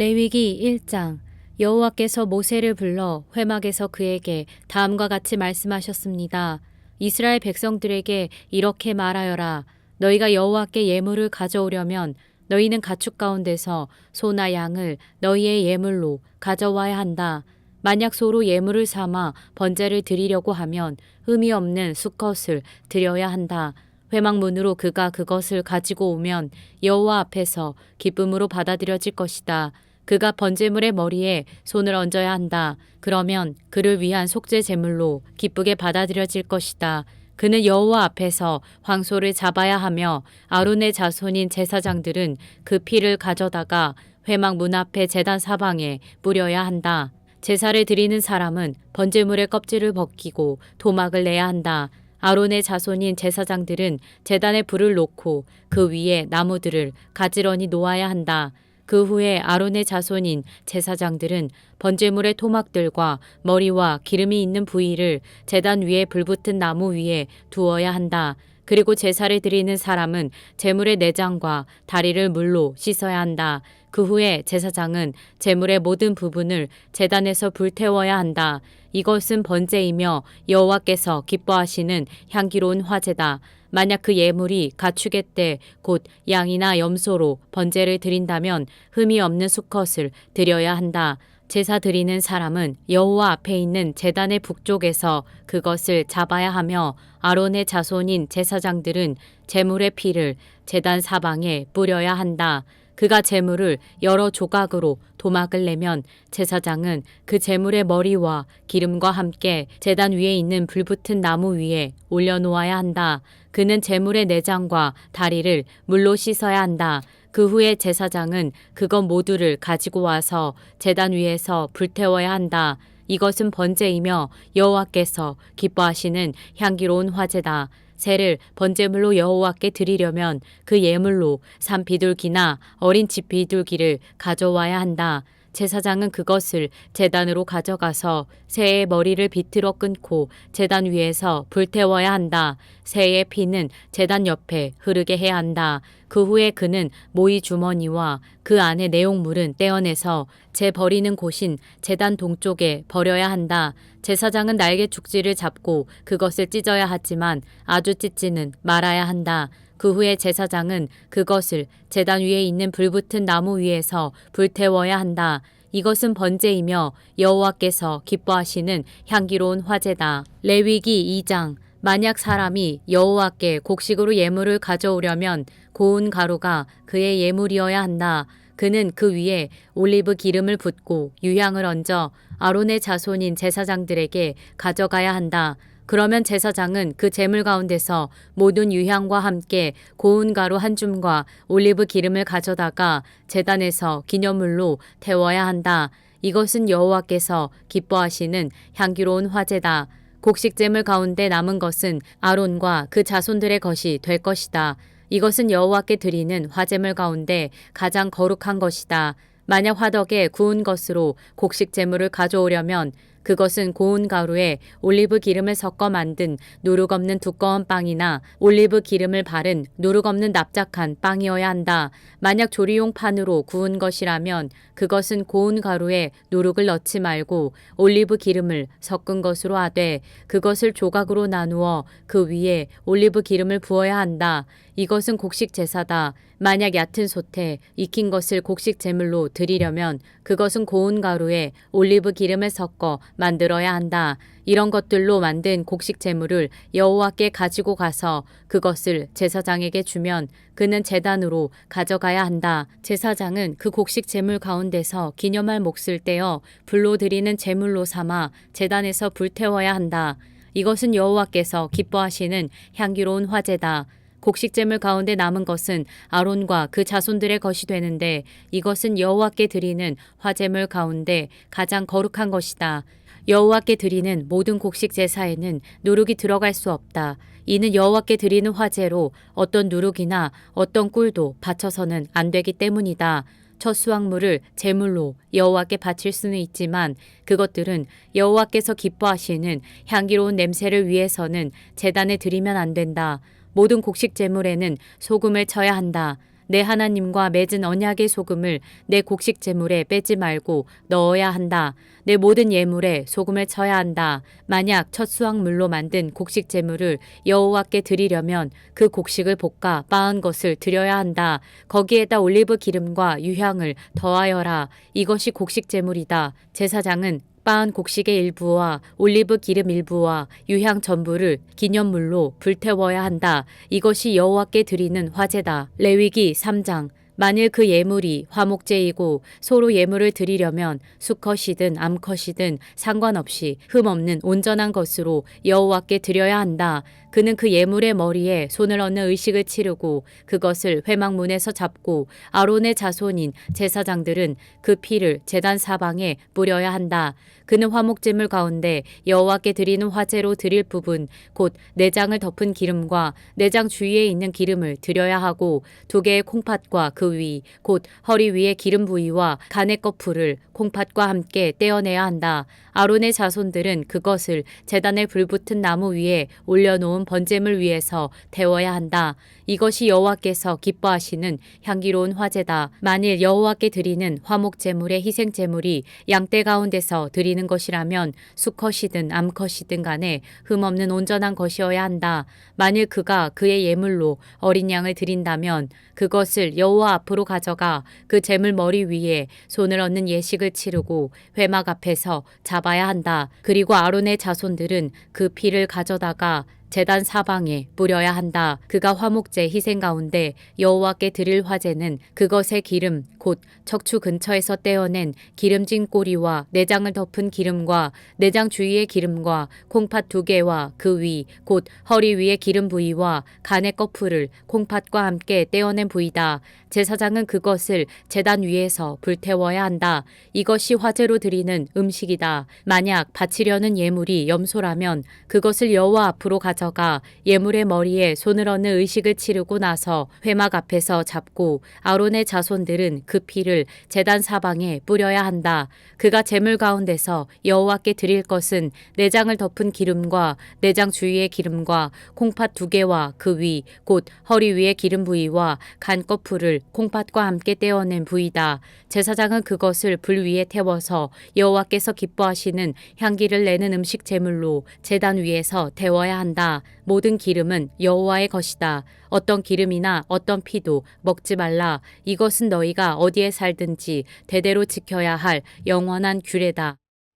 레위기 1장. 여호와께서 모세를 불러 회막에서 그에게 다음과 같이 말씀하셨습니다. 이스라엘 백성들에게 이렇게 말하여라. 너희가 여호와께 예물을 가져오려면 너희는 가축 가운데서 소나 양을 너희의 예물로 가져와야 한다. 만약 소로 예물을 삼아 번제를 드리려고 하면 흠이 없는 수컷을 드려야 한다. 회막 문으로 그가 그것을 가지고 오면 여호와 앞에서 기쁨으로 받아들여질 것이다. 그가 번제물의 머리에 손을 얹어야 한다. 그러면 그를 위한 속죄 제물로 기쁘게 받아들여질 것이다. 그는 여호와 앞에서 황소를 잡아야 하며 아론의 자손인 제사장들은 그 피를 가져다가 회막 문 앞에 제단 사방에 뿌려야 한다. 제사를 드리는 사람은 번제물의 껍질을 벗기고 토막을 내야 한다. 아론의 자손인 제사장들은 제단에 불을 놓고 그 위에 나무들을 가지런히 놓아야 한다. 그 후에 아론의 자손인 제사장들은 번제물의 토막들과 머리와 기름이 있는 부위를 제단 위에 불붙은 나무 위에 두어야 한다. 그리고 제사를 드리는 사람은 제물의 내장과 다리를 물로 씻어야 한다. 그 후에 제사장은 제물의 모든 부분을 제단에서 불태워야 한다. 이것은 번제이며 여호와께서 기뻐하시는 향기로운 화제다. 만약 그 예물이 가축의 때 곧 양이나 염소로 번제를 드린다면 흠이 없는 수컷을 드려야 한다. 제사 드리는 사람은 여호와 앞에 있는 제단의 북쪽에서 그것을 잡아야 하며 아론의 자손인 제사장들은 제물의 피를 제단 사방에 뿌려야 한다. 그가 제물을 여러 조각으로 도막을 내면 제사장은 그 제물의 머리와 기름과 함께 제단 위에 있는 불붙은 나무 위에 올려놓아야 한다. 그는 제물의 내장과 다리를 물로 씻어야 한다. 그 후에 제사장은 그것 모두를 가지고 와서 제단 위에서 불태워야 한다. 이것은 번제이며 여호와께서 기뻐하시는 향기로운 화제다. 새를 번제물로 여호와께 드리려면 그 예물로 산 비둘기나 어린 집 비둘기를 가져와야 한다. 제사장은 그것을 제단으로 가져가서 새의 머리를 비틀어 끊고 제단 위에서 불태워야 한다. 새의 피는 제단 옆에 흐르게 해야 한다. 그 후에 그는 모이 주머니와 그 안의 내용물은 떼어내서 재 버리는 곳인 제단 동쪽에 버려야 한다. 제사장은 날개 축지를 잡고 그것을 찢어야 하지만 아주 찢지는 말아야 한다. 그 후에 제사장은 그것을 제단 위에 있는 불붙은 나무 위에서 불태워야 한다. 이것은 번제이며 여호와께서 기뻐하시는 향기로운 화제다. 레위기 2장. 만약 사람이 여호와께 곡식으로 예물을 가져오려면 고운 가루가 그의 예물이어야 한다. 그는 그 위에 올리브 기름을 붓고 유향을 얹어 아론의 자손인 제사장들에게 가져가야 한다. 그러면 제사장은 그 제물 가운데서 모든 유향과 함께 고운 가루 한 줌과 올리브 기름을 가져다가 제단에서 기념물로 태워야 한다. 이것은 여호와께서 기뻐하시는 향기로운 화제다. 곡식 제물 가운데 남은 것은 아론과 그 자손들의 것이 될 것이다. 이것은 여호와께 드리는 화제물 가운데 가장 거룩한 것이다. 만약 화덕에 구운 것으로 곡식 제물을 가져오려면 그것은 고운 가루에 올리브 기름을 섞어 만든 누룩 없는 두꺼운 빵이나 올리브 기름을 바른 누룩 없는 납작한 빵이어야 한다. 만약 조리용 판으로 구운 것이라면 그것은 고운 가루에 누룩을 넣지 말고 올리브 기름을 섞은 것으로 하되 그것을 조각으로 나누어 그 위에 올리브 기름을 부어야 한다. 이것은 곡식 제사다. 만약 얕은 솥에 익힌 것을 곡식 제물로 드리려면 그것은 고운 가루에 올리브 기름을 섞어 만들어야 한다. 이런 것들로 만든 곡식 제물을 여호와께 가지고 가서 그것을 제사장에게 주면 그는 제단으로 가져가야 한다. 제사장은 그 곡식 제물 가운데서 기념할 몫을 떼어 불로 드리는 제물로 삼아 제단에서 불태워야 한다. 이것은 여호와께서 기뻐하시는 향기로운 화제다. 곡식 제물 가운데 남은 것은 아론과 그 자손들의 것이 되는데 이것은 여호와께 드리는 화제물 가운데 가장 거룩한 것이다. 여호와께 드리는 모든 곡식 제사에는 누룩이 들어갈 수 없다. 이는 여호와께 드리는 화제로 어떤 누룩이나 어떤 꿀도 바쳐서는 안 되기 때문이다. 첫 수확물을 제물로 여호와께 바칠 수는 있지만 그것들은 여호와께서 기뻐하시는 향기로운 냄새를 위해서는 제단에 드리면 안 된다. 모든 곡식 제물에는 소금을 쳐야 한다. 내 하나님과 맺은 언약의 소금을 내 곡식 제물에 빼지 말고 넣어야 한다. 내 모든 예물에 소금을 쳐야 한다. 만약 첫 수확물로 만든 곡식 제물을 여호와께 드리려면 그 곡식을 볶아 빻은 것을 드려야 한다. 거기에다 올리브 기름과 유향을 더하여라. 이것이 곡식 제물이다. 제사장은 빻은 곡식의 일부와 올리브 기름 일부와 유향 전부를 기념물로 불태워야 한다. 이것이 여호와께 드리는 화제다. 레위기 3장. 만일 그 예물이 화목제이고 소로 예물을 드리려면 수컷이든 암컷이든 상관없이 흠없는 온전한 것으로 여호와께 드려야 한다. 그는 그 예물의 머리에 손을 얹는 의식을 치르고 그것을 회막문에서 잡고 아론의 자손인 제사장들은 그 피를 제단 사방에 뿌려야 한다. 그는 화목제물 가운데 여호와께 드리는 화제로 드릴 부분 곧 내장을 덮은 기름과 내장 주위에 있는 기름을 드려야 하고 2개의 콩팥과 그 위 곧 허리 위의 기름 부위와 간의 거풀을 콩팥과 함께 떼어내야 한다. 아론의 자손들은 그것을 제단에 불붙은 나무 위에 올려놓은 번제물 위에서 태워야 한다. 이것이 여호와께서 기뻐하시는 향기로운 화제다. 만일 여호와께 드리는 화목제물의 희생제물이 양떼 가운데서 드리는 것이라면 수컷이든 암컷이든 간에 흠없는 온전한 것이어야 한다. 만일 그가 그의 예물로 어린 양을 드린다면 그것을 여호와 앞으로 가져가 그 제물 머리 위에 손을 얹는 예식을 치르고 회막 앞에서 잡아야 한다. 그리고 아론의 자손들은 그 피를 가져다가 제단 사방에 뿌려야 한다. 그가 화목제 희생 가운데 여호와께 드릴 화제는 그것의 기름 곧 척추 근처에서 떼어낸 기름진 꼬리와 내장을 덮은 기름과 내장 주위의 기름과 콩팥 2개와 그 위 곧 허리 위의 기름 부위와 간의 거풀을 콩팥과 함께 떼어낸 부위다. 제사장은 그것을 제단 위에서 불태워야 한다. 이것이 화제로 드리는 음식이다. 만약 바치려는 예물이 염소라면 그것을 여호와 앞으로 가져가 예물의 머리에 손을 얹는 의식을 치르고 나서 회막 앞에서 잡고 아론의 자손들은 그 피를 제단 사방에 뿌려야 한다. 그가 제물 가운데서 여호와께 드릴 것은 내장을 덮은 기름과 내장 주위의 기름과 콩팥 2개와 그 위 곧 허리 위의 기름 부위와 간 거풀을 콩팥과 함께 떼어낸 부위다. 제사장은 그것을 불 위에 태워서 여호와께서 기뻐하시는 향기를 내는 음식 제물로 제단 위에서 데워야 한다. 모든 기름은 여호와의 것이다. 어떤 기름이나 어떤 피도 먹지 말라. 이것은 너희가 어디에 살든지 대대로 지켜야 할 영원한 규례다.